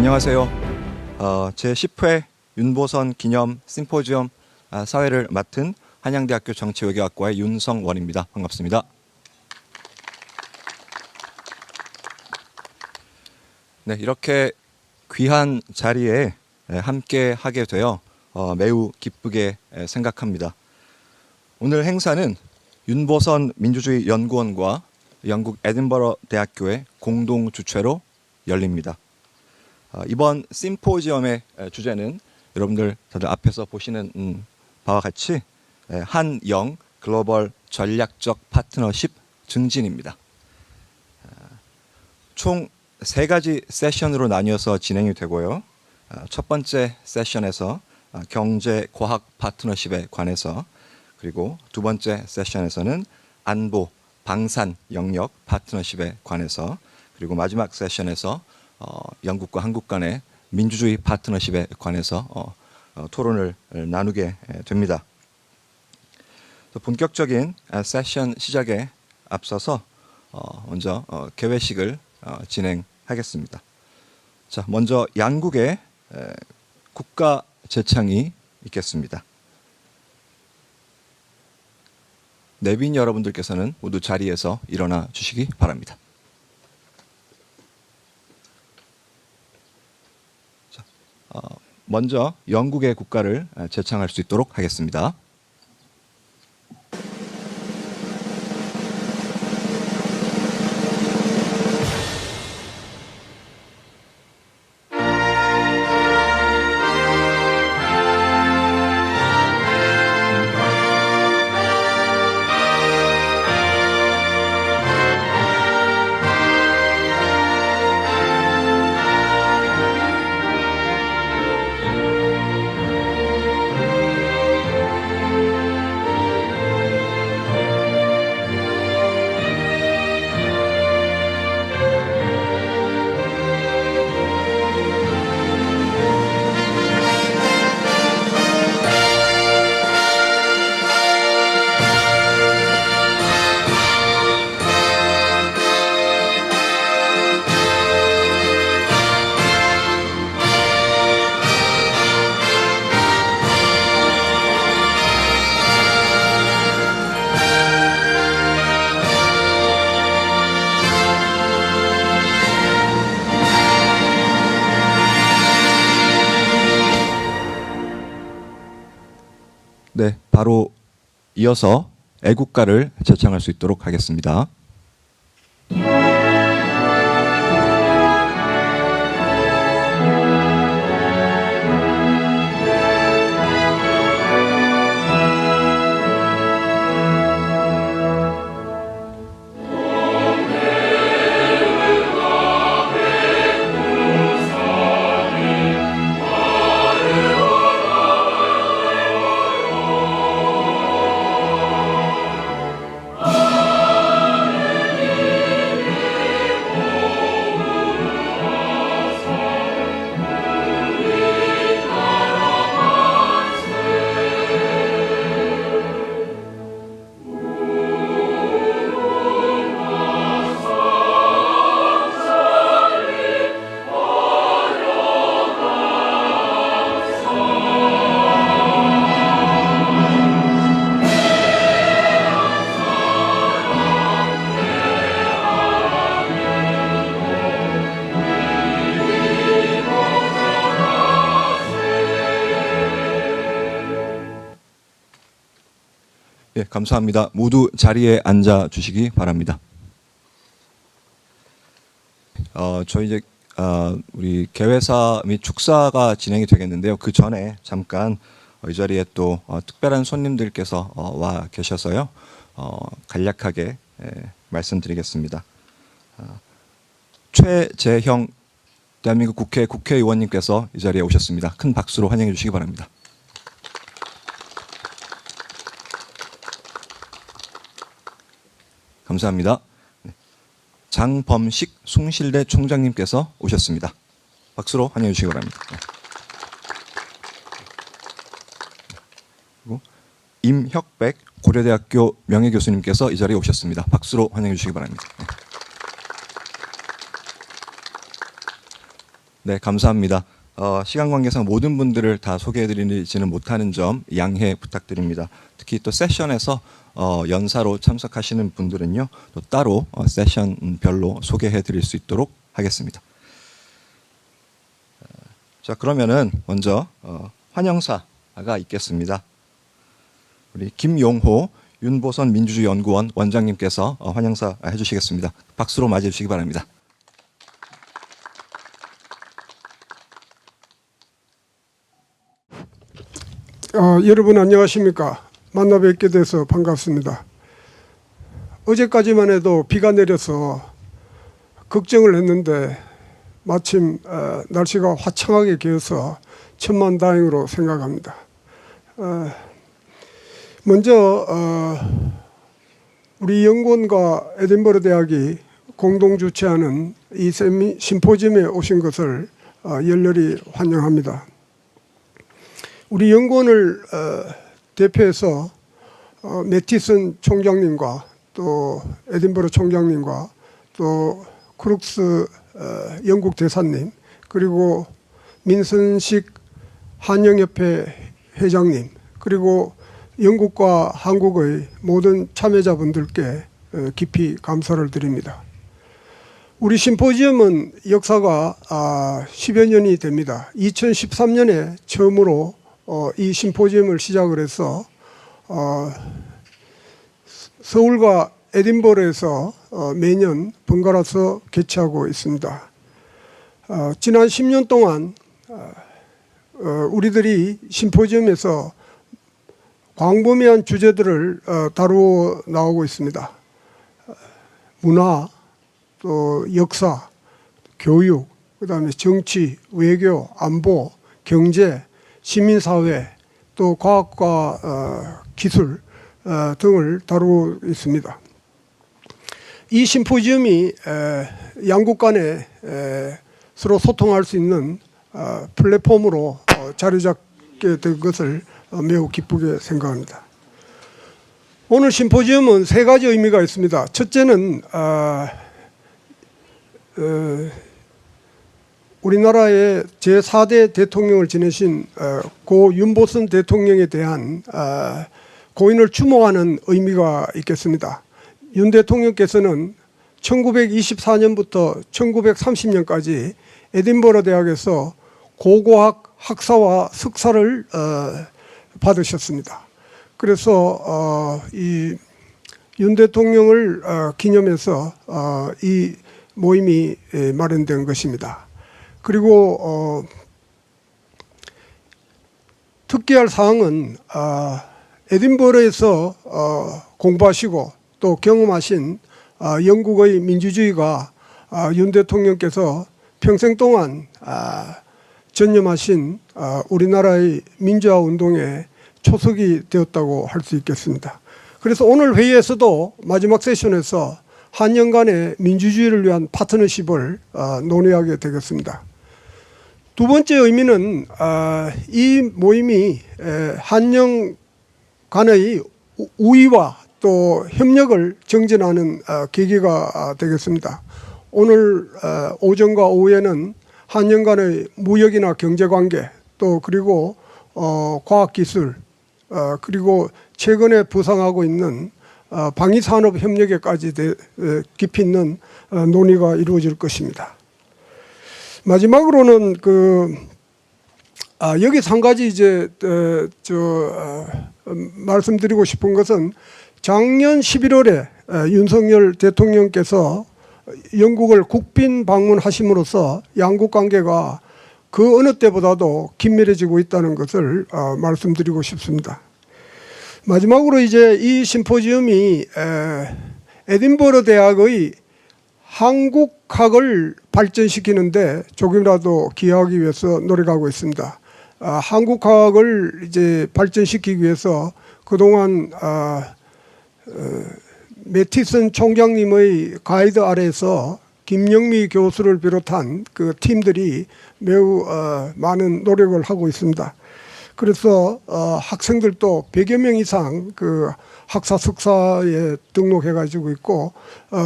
안녕하세요. 제10회 윤보선 기념 심포지엄 사회를 맡은 한양대학교 정치외교학과의 윤성원입니다. 반갑습니다. 네, 이렇게 귀한 자리에 함께 하게 되어 매우 기쁘게 생각합니다. 오늘 행사는 윤보선민주주의연구원과 영국 에든버러대학교의 공동 주최로 열립니다. 이번 심포지엄의 주제는 여러분들 다들 앞에서 보시는 바와 같이 한영 글로벌 전략적 파트너십 증진입니다. 총 3가지 세션으로 나뉘어서 진행이 되고요. 첫 번째 세션에서 경제 과학 파트너십에 관해서, 그리고 두 번째 세션에서는 안보 방산 영역 파트너십에 관해서, 그리고 마지막 세션에서 영국과 한국 간의 민주주의 파트너십에 관해서 토론을 나누게 됩니다. 본격적인 세션 시작에 앞서서 먼저 개회식을 진행하겠습니다. 자, 먼저 양국의 국가 제창이 있겠습니다. 내빈 여러분들께서는 모두 자리에서 일어나 주시기 바랍니다. 자, 먼저 영국의 국가를 제창할 수 있도록 하겠습니다. 네, 바로 이어서 애국가를 제창할 수 있도록 하겠습니다. 예, 감사합니다. 모두 자리에 앉아 주시기 바랍니다. 저희 이제 우리 개회사 및 축사가 진행이 되겠는데요. 그 전에 잠깐 이 자리에 또 특별한 손님들께서 와 계셔서요. 간략하게 말씀드리겠습니다. 최재형 대한민국 국회 국회의원님께서 이 자리에 오셨습니다. 큰 박수로 환영해 주시기 바랍니다. 감사합니다. 장범식 숭실대 총장님께서 오셨습니다. 박수로 환영해 주시기 바랍니다. 그리고 임혁백 고려대학교 명예교수님께서 이 자리에 오셨습니다. 박수로 환영해 주시기 바랍니다. 네, 감사합니다. 시간 관계상 모든 분들을 다 소개해드리지는 못하는 점 양해 부탁드립니다. 특히 또 세션에서 연사로 참석하시는 분들은요, 또 따로 세션별로 소개해드릴 수 있도록 하겠습니다. 자, 그러면은 먼저 환영사가 있겠습니다. 우리 김용호 윤보선민주주의연구원 원장님께서 환영사 해주시겠습니다. 박수로 맞이해 주시기 바랍니다. 여러분 안녕하십니까. 만나 뵙게 돼서 반갑습니다. 어제까지만 해도 비가 내려서 걱정을 했는데 마침 날씨가 화창하게 개어서 천만다행으로 생각합니다. 먼저 우리 연구원과 에든버러대학이 공동 주최하는 이 심포지엄에 오신 것을 열렬히 환영합니다. 우리 연구원을 대표해서 매티슨 총장님과 또 에든버러 총장님과 또 크룩스 영국 대사님, 그리고 민선식 한영협회 회장님, 그리고 영국과 한국의 모든 참여자분들께 깊이 감사를 드립니다. 우리 심포지엄은 역사가 10여 년이 됩니다. 2013년에 처음으로 이 심포지엄을 시작을 해서 서울과 에든버러에서 매년 번갈아서 개최하고 있습니다. 지난 10년 동안 우리들이 심포지엄에서 광범위한 주제들을 다루어 나오고 있습니다. 문화, 또 역사, 교육, 그다음에 정치, 외교, 안보, 경제, 시민사회, 또 과학과 기술 등을 다루고 있습니다. 이 심포지엄이 양국 간에 서로 소통할 수 있는 플랫폼으로 자리 잡게 된 것을 매우 기쁘게 생각합니다. 오늘 심포지엄은 세 가지 의미가 있습니다. 첫째는 우리나라의 제4대 대통령을 지내신 고 윤보선 대통령에 대한 고인을 추모하는 의미가 있겠습니다. 윤 대통령께서는 1924년부터 1930년까지 에든버러대학에서 고고학 학사와 석사를 받으셨습니다. 그래서 이 윤 대통령을 기념해서 이 모임이 마련된 것입니다. 그리고 특기할 사항은 에든버러에서 공부하시고 또 경험하신 영국의 민주주의가 윤 대통령께서 평생 동안 전념하신 우리나라의 민주화 운동의 초석이 되었다고 할 수 있겠습니다. 그래서 오늘 회의에서도 마지막 세션에서 한영 간의 민주주의를 위한 파트너십을 논의하게 되겠습니다. 두 번째 의미는 이 모임이 한영 간의 우위와 또 협력을 정진하는 계기가 되겠습니다. 오늘 오전과 오후에는 한영 간의 무역이나 경제관계, 또 그리고 과학기술, 그리고 최근에 부상하고 있는 방위산업 협력에까지 깊이 있는 논의가 이루어질 것입니다. 마지막으로는 여기서 한 가지 이제 말씀드리고 싶은 것은 작년 11월에 윤석열 대통령께서 영국을 국빈 방문하심으로써 양국 관계가 그 어느 때보다도 긴밀해지고 있다는 것을 말씀드리고 싶습니다. 마지막으로 이제 이 심포지엄이 에든버러 대학의 한국학을 발전시키는데 조금이라도 기여하기 위해서 노력하고 있습니다. 한국학을 이제 발전시키기 위해서 그동안 매티슨 총장님의 가이드 아래에서 김영미 교수를 비롯한 그 팀들이 매우 많은 노력을 하고 있습니다. 그래서 학생들도 100여 명 이상 그 학사 석사에 등록해가지고 있고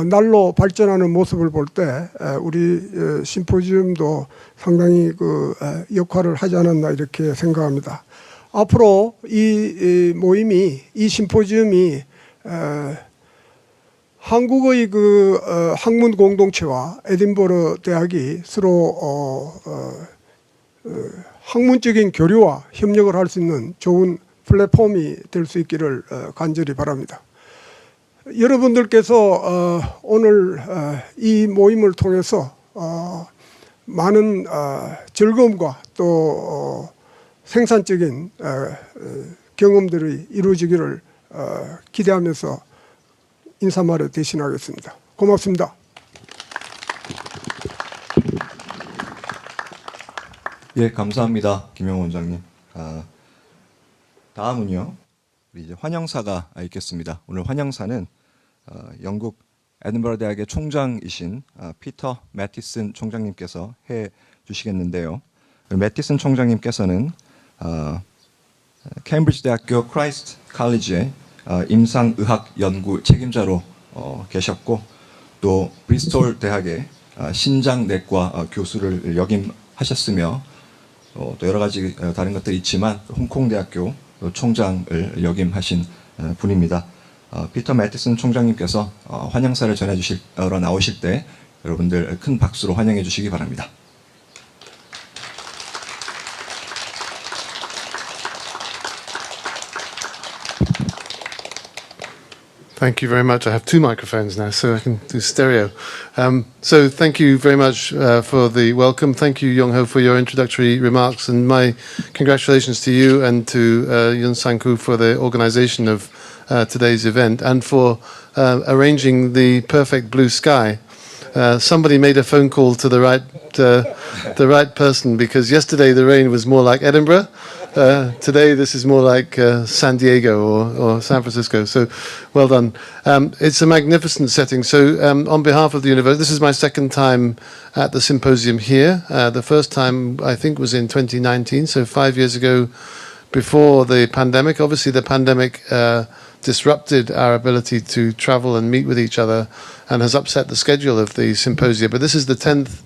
날로 발전하는 모습을 볼 때 우리 심포지엄도 상당히 그 역할을 하지 않았나 이렇게 생각합니다. 앞으로 이 모임이 이 심포지엄이 한국의 그 학문 공동체와 에든버러 대학이 서로 학문적인 교류와 협력을 할 수 있는 좋은 플랫폼이 될 수 있기를 간절히 바랍니다. 여러분들께서 오늘 이 모임을 통해서 많은 즐거움과 또 생산적인 경험들이 이루어지기를 기대하면서 인사말을 대신하겠습니다. 고맙습니다. 예, 감사합니다, 김영호 원장님. 다음은요, 우리 이제 환영사가 있겠습니다. 오늘 환영사는 영국 에든버러 대학의 총장이신 피터 매티슨 총장님께서 해 주시겠는데요. 매티슨 총장님께서는 케임브리지 대학교 크라이스트 칼리지의 임상의학 연구 책임자로 계셨고, 또 브리스톨 대학의 신장내과 교수를 역임하셨으며, 또 여러 가지 다른 것들이 있지만 홍콩 대학교 총장을 역임하신 분입니다. 피터 매티슨 총장님께서 환영사를 전해주시러 나오실 때 여러분들 큰 박수로 환영해 주시기 바랍니다. Thank you very much. I have two microphones now, so I can do stereo. So thank you very much for the welcome. Thank you, Yong-ho, for your introductory remarks, and my congratulations to you and to Yun Sang-koo for the organization of today's event and for arranging the perfect blue sky. Somebody made a phone call to the right person, because yesterday the rain was more like Edinburgh. Today this is more like San Diego or San Francisco, so well done. It's a magnificent setting. So on behalf of the university, this is my second time at the symposium here. The first time I think was in 2019, so 5 years ago, before the pandemic. Obviously the pandemic disrupted our ability to travel and meet with each other and has upset the schedule of the symposia, but this is the 10th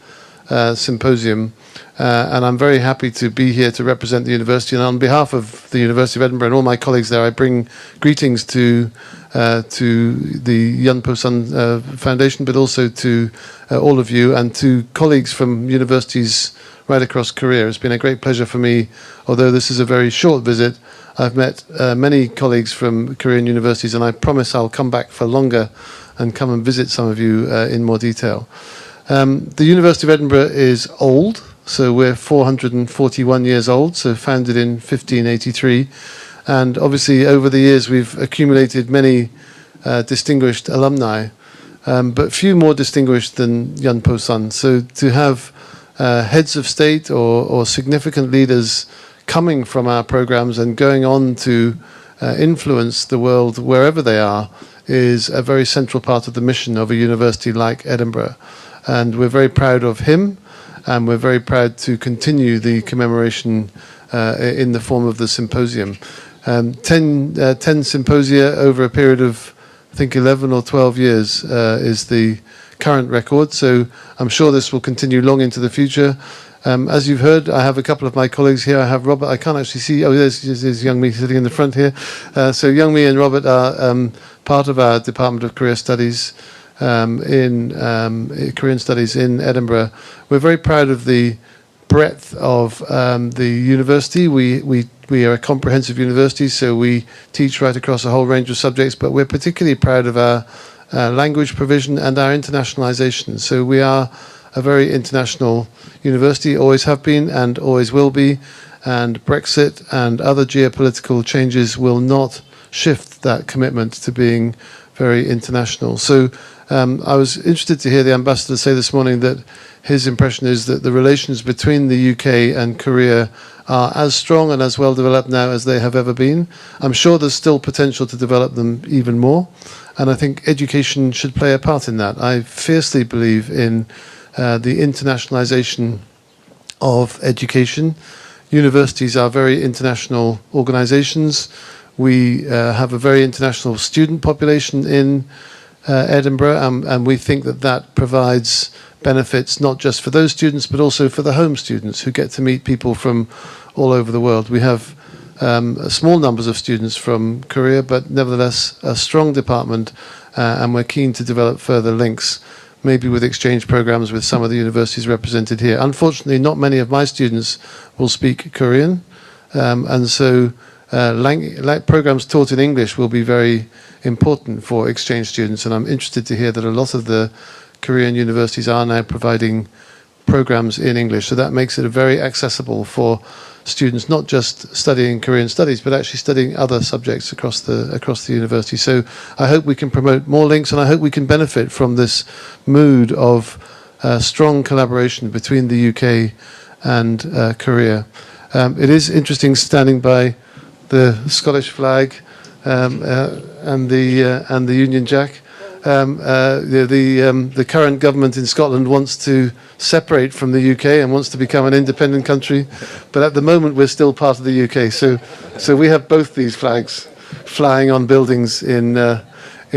symposium, and I'm very happy to be here to represent the university. And on behalf of the University of Edinburgh and all my colleagues there, I bring greetings to the Yunpo-sun Foundation, but also to all of you and to colleagues from universities right across Korea. It's been a great pleasure for me, although this is a very short visit. I've met many colleagues from Korean universities, and I promise I'll come back for longer and come and visit some of you in more detail. The University of Edinburgh is old, so we're 441 years old, so founded in 1583. And obviously over the years we've accumulated many distinguished alumni, but few more distinguished than Yunpo-sun. So to have heads of state or significant leaders coming from our programs and going on to influence the world wherever they are is a very central part of the mission of a university like Edinburgh. And we're very proud of him, and we're very proud to continue the commemoration in the form of the symposium. 10 symposia over a period of, I think, 11 or 12 years is the current record, so I'm sure this will continue long into the future. As you've heard, I have a couple of my colleagues here. I have Robert. I can't actually see. Oh, there's Young-mi sitting in the front here. So Young-mi and Robert are part of our Department of Career Studies in Korean Studies in Edinburgh. We're very proud of the breadth of the university. We are a comprehensive university, so we teach right across a whole range of subjects. But we're particularly proud of our language provision and our internationalization. So we are a very international university, always have been and always will be, and Brexit and other geopolitical changes will not shift that commitment to being very international. So I was interested to hear the ambassador say this morning that his impression is that the relations between the UK and Korea are as strong and as well developed now as they have ever been. I'm sure there's still potential to develop them even more, and I think education should play a part in that. I fiercely believe in the internationalization of education. universities are very international organizations. We have a very international student population in Edinburgh, and we think that that provides benefits not just for those students but also for the home students who get to meet people from all over the world. We have small numbers of students from Korea, but nevertheless a strong department, and we're keen to develop further links, maybe with exchange programs with some of the universities represented here. Unfortunately, not many of my students will speak Korean, and so programs taught in English will be very important for exchange students, and I'm interested to hear that a lot of the Korean universities are now providing programs in English, so that makes it very accessible for students not just studying Korean studies but actually studying other subjects across the university. So I hope we can promote more links, and I hope we can benefit from this mood of strong collaboration between the UK and Korea. It is interesting standing by the Scottish flag and the Union Jack. The current government in Scotland wants to separate from the UK and wants to become an independent country, but at the moment we're still part of the UK. So we have both these flags flying on buildings in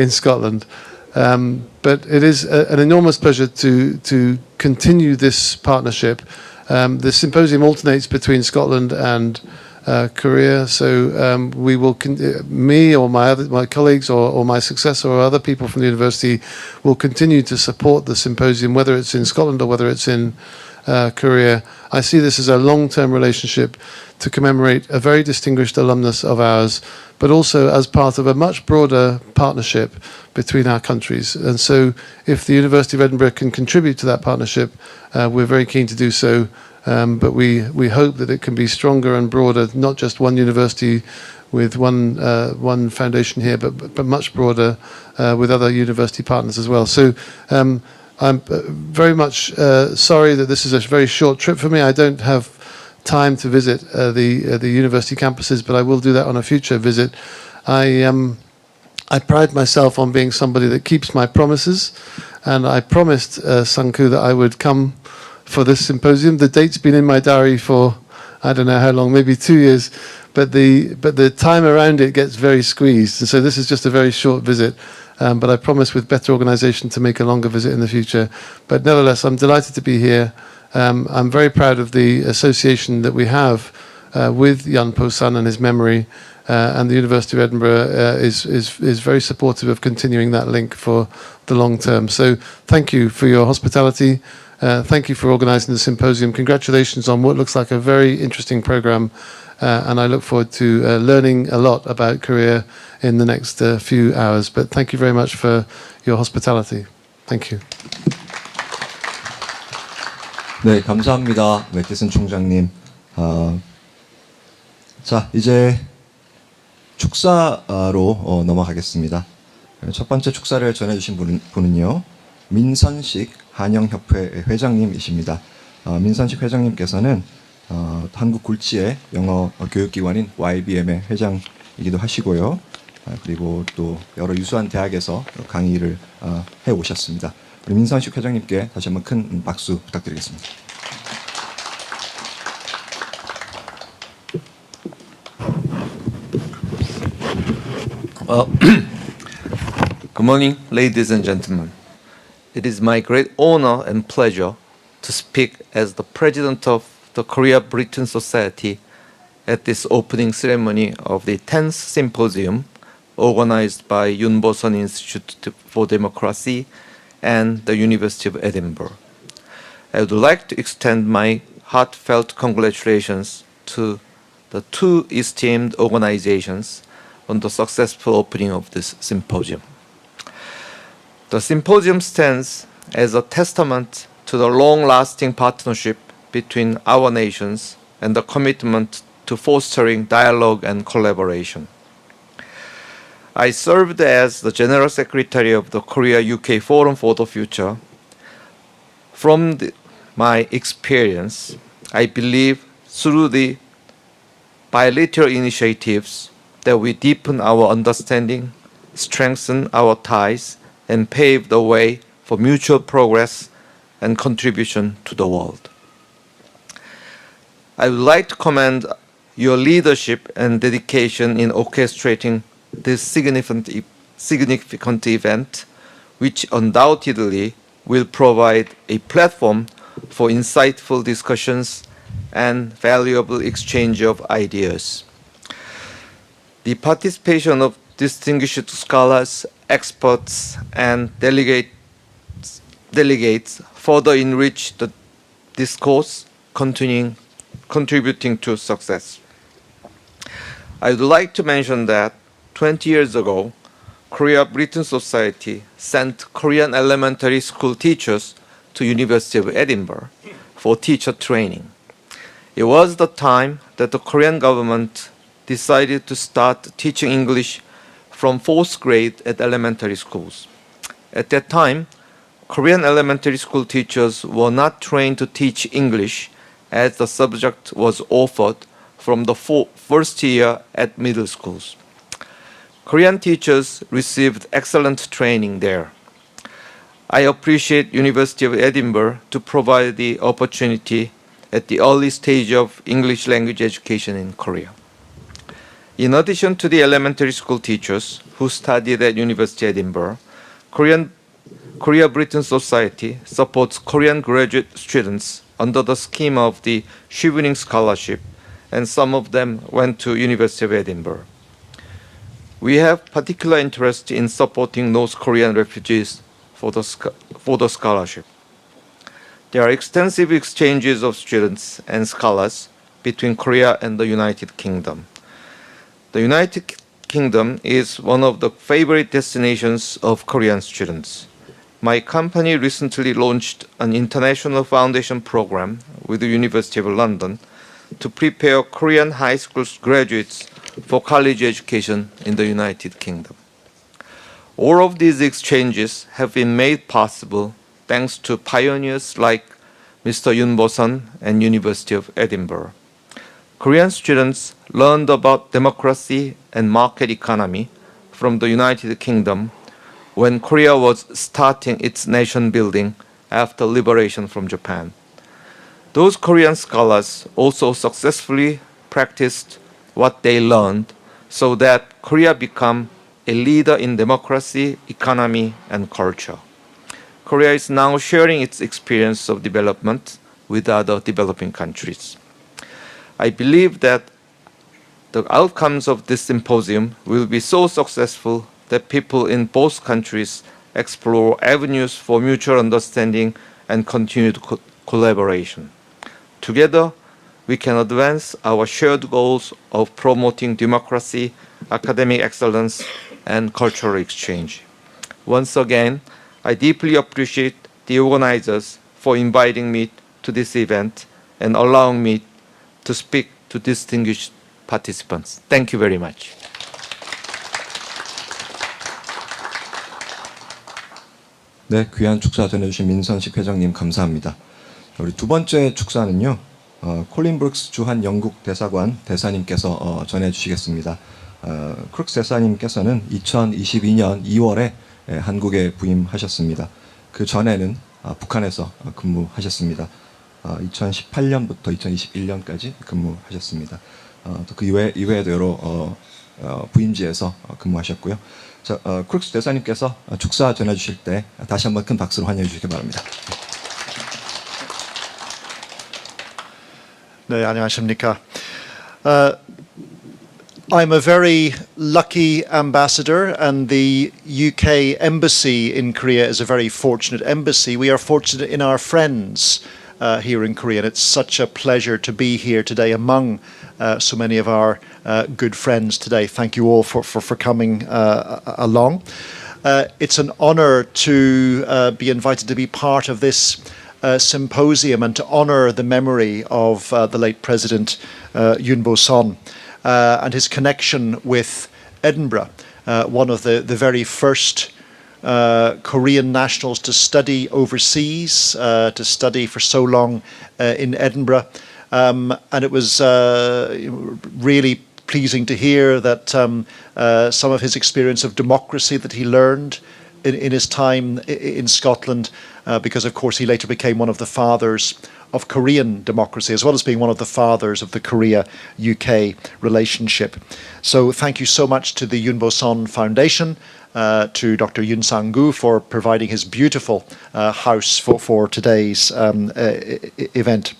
Scotland. But it is an enormous pleasure to continue this partnership. The symposium alternates between Scotland and Korea, so we will, me or my colleagues or my successor or other people from the university will continue to support the symposium, whether it's in Scotland or whether it's in Korea. I see this as a long-term relationship to commemorate a very distinguished alumnus of ours, but also as part of a much broader partnership between our countries. And so if the University of Edinburgh can contribute to that partnership, we're very keen to do so. But we hope that it can be stronger and broader, not just one university with one foundation here, but much broader with other university partners as well. So I'm very much sorry that this is a very short trip for me. I don't have time to visit the university campuses, but I will do that on a future visit. I pride myself on being somebody that keeps my promises, and I promised Sanku that I would come for this symposium. The date's been in my diary for I don't know how long, maybe 2 years, but the time around it gets very squeezed, and so this is just a very short visit. But I promise with better organisation to make a longer visit in the future. But nevertheless, I'm delighted to be here. I'm very proud of the association that we have with 윤보선 and his memory, and the University of Edinburgh is very supportive of continuing that link for the long term. So thank you for your hospitality. Thank you for organising the symposium. Congratulations on what looks like a very interesting programme, and I look forward to learning a lot about Korea in the next few hours. But thank you very much for your hospitality. Thank you. 네, 감사합니다. 매티슨 총장님. 자, 이제 축사로 넘어가겠습니다. 첫 번째 축사를 전해주신 분은요, 민선식 한영협회 회장님이십니다. 민선식 회장님께서는 한국 굴지의 영어 교육기관인 YBM의 회장이기도 하시고요. 그리고 또 여러 유수한 대학에서 강의를 해 오셨습니다. 우리 민선식 회장님께 다시 한번 큰 박수 부탁드리겠습니다. Good morning, ladies and gentlemen. It is my great honor and pleasure to speak as the president of the Korea-Britain Society at this opening ceremony of the 10th symposium organized by 윤보선 Institute for Democracy and the University of Edinburgh. I would like to extend my heartfelt congratulations to the two esteemed organizations on the successful opening of this symposium. The symposium stands as a testament to the long-lasting partnership between our nations and the commitment to fostering dialogue and collaboration. I served as the General Secretary of the Korea-UK Forum for the Future. From my experience, I believe through the bilateral initiatives that we deepen our understanding, strengthen our ties, and pave the way for mutual progress and contribution to the world. I would like to commend your leadership and dedication in orchestrating this significant event, which undoubtedly will provide a platform for insightful discussions and valuable exchange of ideas. The participation of distinguished scholars, experts, and delegates further enrich the discourse, contributing to success. I would like to mention that 20 years ago, Korea-Britain Society sent Korean elementary school teachers to University of Edinburgh for teacher training. It was the time that the Korean government decided to start teaching English from 4th grade at elementary schools. At that time, Korean elementary school teachers were not trained to teach English as the subject was offered from the first year at middle schools. Korean teachers received excellent training there. I appreciate University of Edinburgh to provide the opportunity at the early stage of English language education in Korea. In addition to the elementary school teachers who studied at University of Edinburgh, Korea-Britain Society supports Korean graduate students under the scheme of the Chevening Scholarship, and some of them went to University of Edinburgh. We have particular interest in supporting North Korean refugees for the scholarship. There are extensive exchanges of students and scholars between Korea and the United Kingdom. The United Kingdom is one of the favorite destinations of Korean students. My company recently launched an international foundation program with the University of London to prepare Korean high school graduates for college education in the United Kingdom. All of these exchanges have been made possible thanks to pioneers like Mr. 윤보선 and University of Edinburgh. Korean students learned about democracy and market economy from the United Kingdom when Korea was starting its nation building after liberation from Japan. Those Korean scholars also successfully practiced what they learned so that Korea became a leader in democracy, economy, and culture. Korea is now sharing its experience of development with other developing countries. I believe that the outcomes of this symposium will be so successful that people in both countries explore avenues for mutual understanding and continued collaboration. Together, we can advance our shared goals of promoting democracy, academic excellence, and cultural exchange. Once again, I deeply appreciate the organizers for inviting me to this event and allowing me to speak to distinguished participants. Thank you very much. 네, 귀한 축사 전해주신 민선식 회장님 감사합니다. 우리 두 번째 축사는요, 콜린 브룩스 주한영국대사관 대사님께서 전해주시겠습니다. 크룩스 대사님께서는 2022년 2월에 한국에 부임하셨습니다. 그 전에는 북한에서 근무하셨습니다. 2018년부터 2021년까지 근무하셨습니다. 또 그 이외에도 여러 부임지에서 근무하셨고요. 크룩스 대사님께서 축사 전해주실 때 다시 한번 큰 박수로 환영해 주시기 바랍니다. 네, 안녕하십니까. I'm a very lucky ambassador, and the UK embassy in Korea is a very fortunate embassy. We are fortunate in our friends here in Korea, and it's such a pleasure to be here today among so many of our good friends today. Thank you all for coming along. It's an honor to be invited to be part of this symposium and to honor the memory of the late President 윤보선 and his connection with Edinburgh, one of the very first Korean nationals to study overseas, to study for so long in Edinburgh. And it was really pleasing to hear that some of his experience of democracy that he learned in his time in Scotland, because of course he later became one of the fathers of Korean democracy, as well as being one of the fathers of the Korea-UK relationship. So thank you so much to the 윤보선 Foundation, to Dr. Yoon Sang-gu for providing his beautiful house for today's event.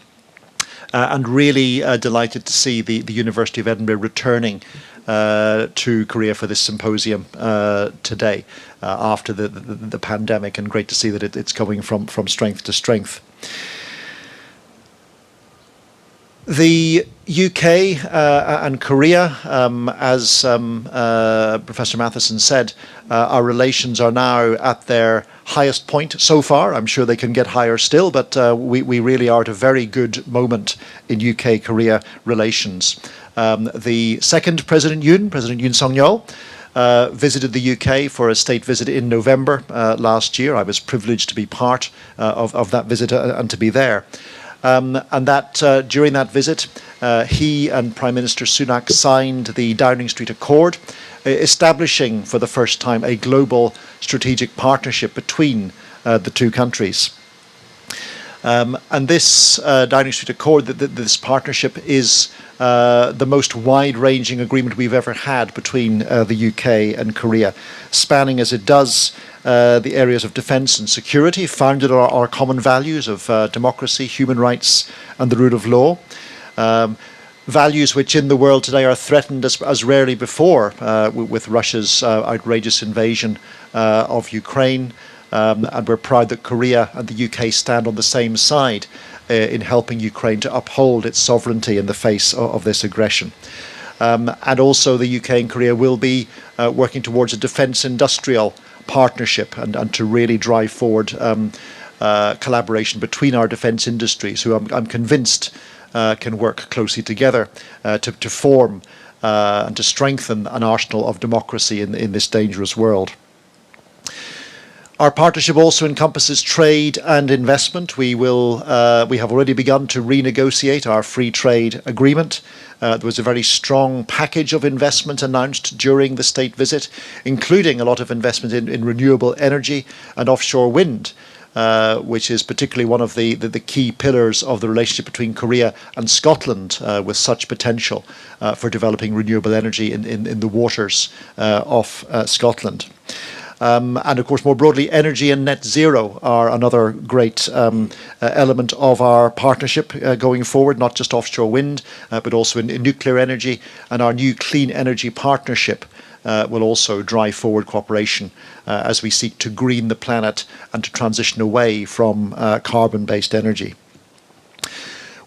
And really delighted to see the University of Edinburgh returning to Korea for this symposium today after the pandemic, and great to see that it's going from strength to strength. The UK and Korea, as Professor Mathieson said, our relations are now at their highest point so far. I'm sure they can get higher still, but we really are at a very good moment in UK-Korea relations. The second President Yoon Song-yeol, visited the UK for a state visit in November last year. I was privileged to be part of that visit and to be there. And that during that visit, he and Prime Minister Sunak signed the Downing Street Accord, establishing for the first time a global strategic partnership between the two countries. And this Downing Street Accord, this partnership, is the most wide-ranging agreement we've ever had between the UK and Korea, spanning as it does the areas of defence and security, founded on our common values of democracy, human rights and the rule of law. Values which in the world today are threatened as rarely before with Russia's outrageous invasion of Ukraine. And we're proud that Korea and the UK stand on the same side in helping Ukraine to uphold its sovereignty in the face of this aggression. And also the UK and Korea will be working towards a defence industrial partnership and to really drive forward collaboration between our defence industries, who I'm convinced can work closely together to form and to strengthen an arsenal of democracy in this dangerous world. Our partnership also encompasses trade and investment. We have already begun to renegotiate our free trade agreement. There was a very strong package of investment announced during the state visit, including a lot of investment in renewable energy and offshore wind, which is particularly one of the key pillars of the relationship between Korea and Scotland, with such potential for developing renewable energy in the waters of Scotland. And of course, more broadly, energy and net zero are another great element of our partnership going forward, not just offshore wind, but also in nuclear energy. And our new clean energy partnership will also drive forward cooperation as we seek to green the planet and to transition away from carbon-based energy.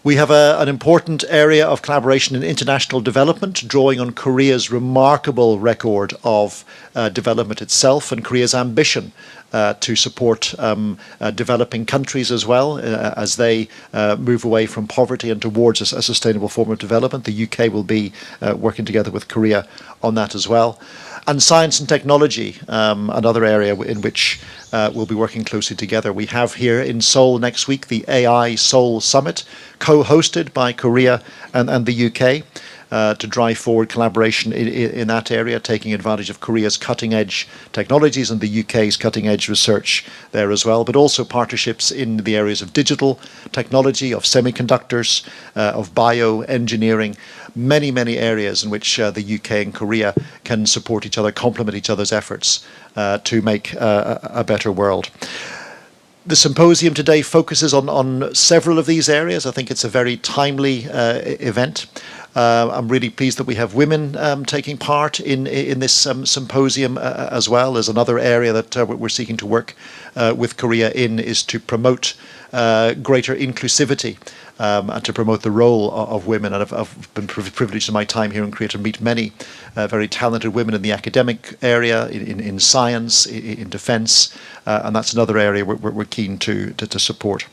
We have an important area of collaboration in international development, drawing on Korea's remarkable record of development itself and Korea's ambition to support developing countries as well as they move away from poverty and towards a sustainable form of development. The UK will be working together with Korea on that as well. And science and technology, another area in which we'll be working closely together. We have here in Seoul next week the AI Seoul Summit, co-hosted by Korea and the UK, to drive forward collaboration in that area, taking advantage of Korea's cutting-edge technologies and the UK's cutting-edge research there as well, but also partnerships in the areas of digital technology, of semiconductors, of bioengineering, many areas in which the UK and Korea can support each other, complement each other's efforts to make a better world. The symposium today focuses on several of these areas. I think it's a very timely event. I'm really pleased that we have women taking part in this symposium as well. As another area that we're seeking to work with Korea in is to promote greater inclusivity and to promote the role of women. And I've been privileged in my time here in Korea to meet many very talented women in the academic area, in science, in defence, and that's another area we're keen to support.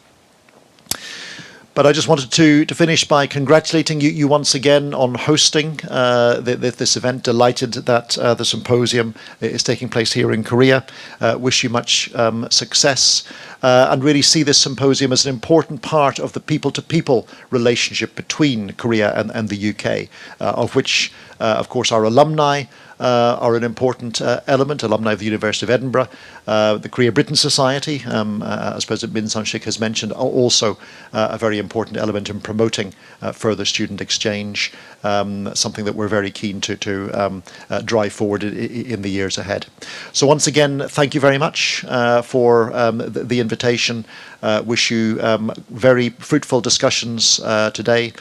But I just wanted to finish by congratulating you once again on hosting this event. Delighted that the symposium is taking place here in Korea. Wish you much success and really see this symposium as an important part of the people-to-people relationship between Korea and the UK, of which Of course, our alumni are an important element, alumni of the University of Edinburgh. The Korea-Britain Society, as President Min Sang-sik has mentioned, are also a very important element in promoting further student exchange, something that we're very keen to drive forward in the years ahead. So once again, thank you very much for the invitation. Wish you very fruitful discussions today.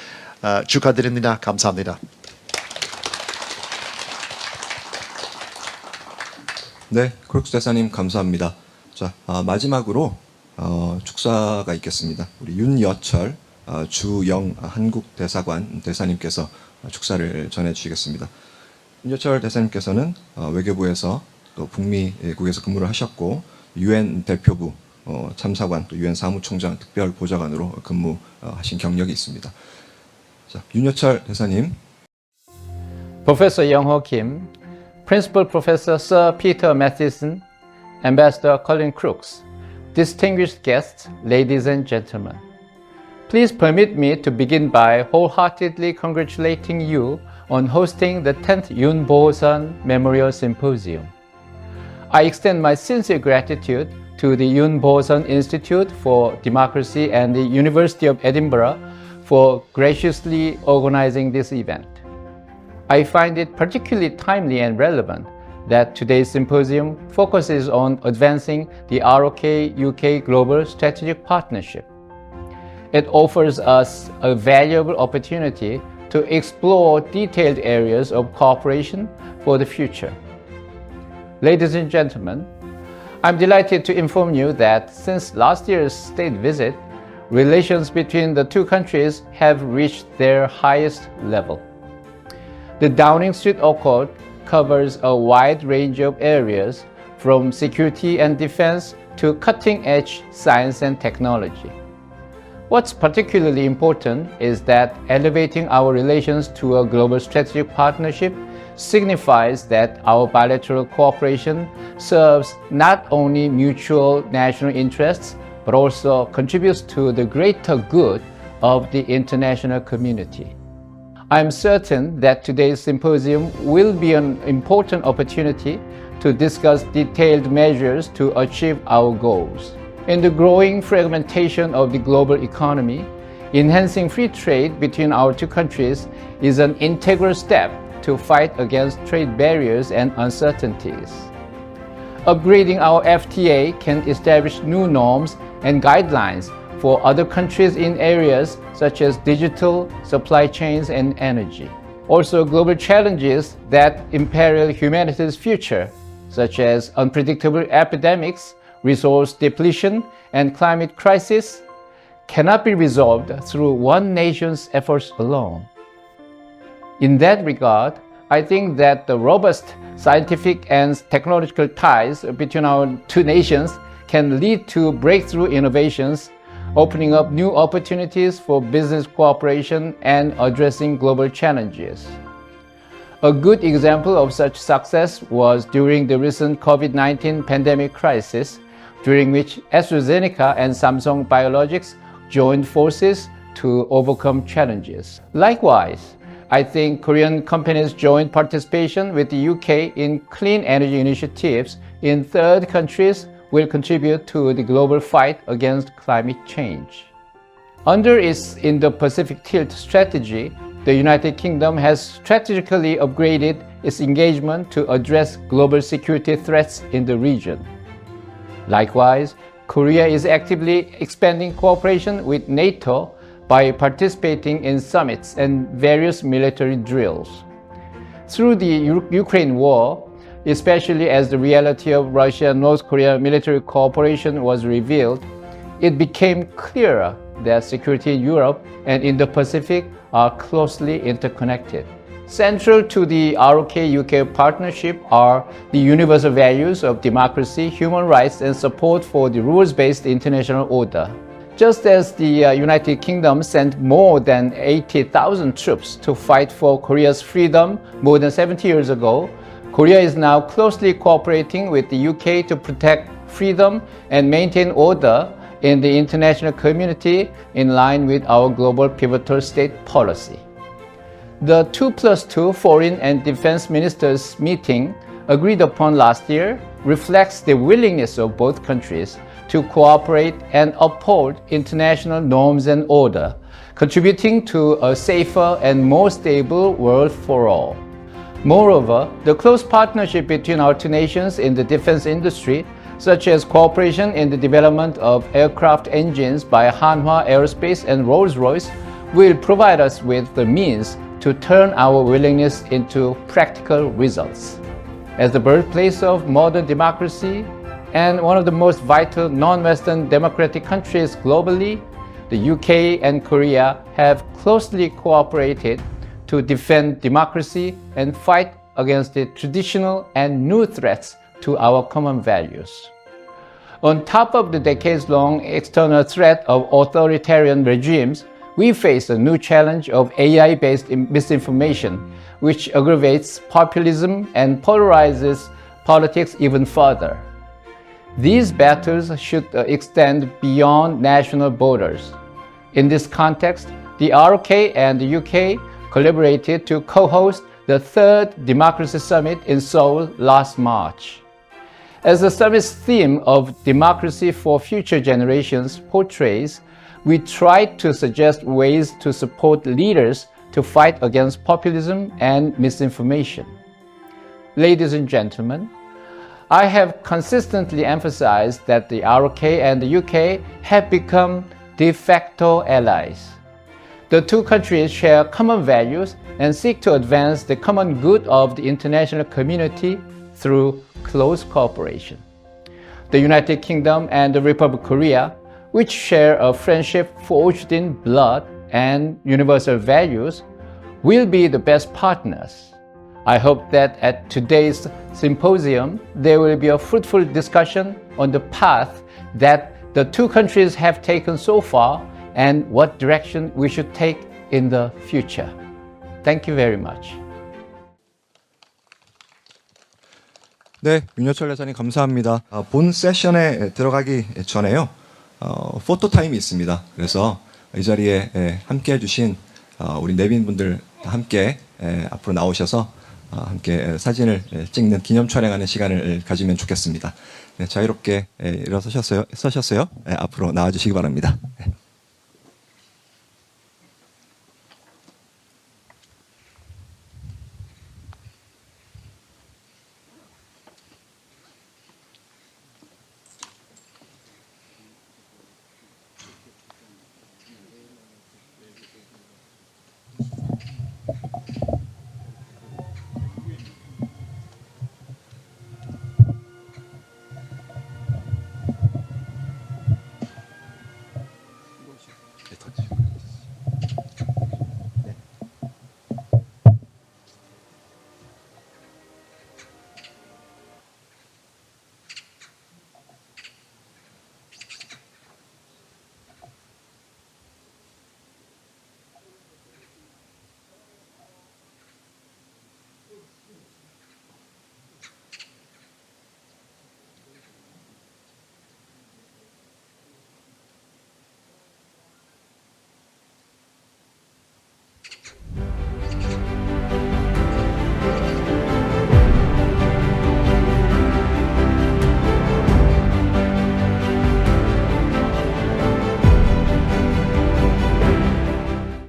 축하드립니다. 감사합니다. 네, 크룩스 대사님 감사합니다. 자, 마지막으로 축사가 있겠습니다. 우리 윤여철 주영한국대사관 대사님께서 축사를 전해주시겠습니다. 윤여철 대사님께서는 외교부에서 또 북미국에서 근무를 하셨고 UN 대표부 참사관 또 UN 사무총장 특별보좌관으로 근무하신 경력이 있습니다. 자, 윤여철 대사님. Professor Young-ho Kim, Principal Professor Sir Peter Mathieson, Ambassador Colin Crooks, distinguished guests, ladies and gentlemen. Please permit me to begin by wholeheartedly congratulating you on hosting the 10th 윤보선 Memorial Symposium. I extend my sincere gratitude to the 윤보선 Institute for Democracy and the University of Edinburgh for graciously organizing this event. I find it particularly timely and relevant that today's symposium focuses on advancing the ROK-UK Global Strategic Partnership. It offers us a valuable opportunity to explore detailed areas of cooperation for the future. Ladies and gentlemen, I'm delighted to inform you that since last year's state visit, relations between the two countries have reached their highest level. The Downing Street Accord covers a wide range of areas, from security and defense to cutting-edge science and technology. What's particularly important is that elevating our relations to a global strategic partnership signifies that our bilateral cooperation serves not only mutual national interests, but also contributes to the greater good of the international community. I am certain that today's symposium will be an important opportunity to discuss detailed measures to achieve our goals. In the growing fragmentation of the global economy, enhancing free trade between our two countries is an integral step to fight against trade barriers and uncertainties. Upgrading our FTA can establish new norms and guidelines for other countries in areas such as digital, supply chains, and energy. Also, global challenges that imperil humanity's future, such as unpredictable epidemics, resource depletion, and climate crisis, cannot be resolved through one nation's efforts alone. In that regard, I think that the robust scientific and technological ties between our two nations can lead to breakthrough innovations, opening up new opportunities for business cooperation and addressing global challenges. A good example of such success was during the recent COVID-19 pandemic crisis, during which AstraZeneca and Samsung Biologics joined forces to overcome challenges. Likewise, I think Korean companies' joint participation with the UK in clean energy initiatives in third countries will contribute to the global fight against climate change. Under its Indo-Pacific Tilt strategy, the United Kingdom has strategically upgraded its engagement to address global security threats in the region. Likewise, Korea is actively expanding cooperation with NATO by participating in summits and various military drills. Through the Ukraine war, especially as the reality of Russia-North Korea military cooperation was revealed, it became clearer that security in Europe and in the Pacific are closely interconnected. Central to the ROK-UK partnership are the universal values of democracy, human rights, and support for the rules-based international order. Just as the United Kingdom sent more than 80,000 troops to fight for Korea's freedom more than 70 years ago, Korea is now closely cooperating with the UK to protect freedom and maintain order in the international community in line with our global pivotal state policy. The 2+2 Foreign and Defense Ministers meeting agreed upon last year reflects the willingness of both countries to cooperate and uphold international norms and order, contributing to a safer and more stable world for all. Moreover, the close partnership between our two nations in the defense industry, such as cooperation in the development of aircraft engines by Hanwha Aerospace and Rolls-Royce, will provide us with the means to turn our willingness into practical results. As the birthplace of modern democracy and one of the most vital non-Western democratic countries globally, the UK and Korea have closely cooperated to defend democracy and fight against the traditional and new threats to our common values. On top of the decades-long external threat of authoritarian regimes, we face a new challenge of AI-based misinformation, which aggravates populism and polarizes politics even further. These battles should extend beyond national borders. In this context, the ROK and the UK collaborated to co-host the third Democracy Summit in Seoul last March. As the summit's theme of democracy for future generations portrays, we tried to suggest ways to support leaders to fight against populism and misinformation. Ladies and gentlemen, I have consistently emphasized that the ROK and the UK have become de facto allies. The two countries share common values and seek to advance the common good of the international community through close cooperation. The United Kingdom and the Republic of Korea, which share a friendship forged in blood and universal values, will be the best partners. I hope that at today's symposium, there will be a fruitful discussion on the path that the two countries have taken so far and what direction we should take in the future. Thank you very much. 네, 윤여철 대사님 감사합니다. 본 세션에 들어가기 전에요, 포토 타임이 있습니다. 그래서 이 자리에 함께 해주신 우리 내빈분들 함께 앞으로 나오셔서 함께 사진을 찍는 기념 촬영하는 시간을 가지면 좋겠습니다. 네, 자유롭게 일어서셨어요? 앞으로 나와주시기 바랍니다.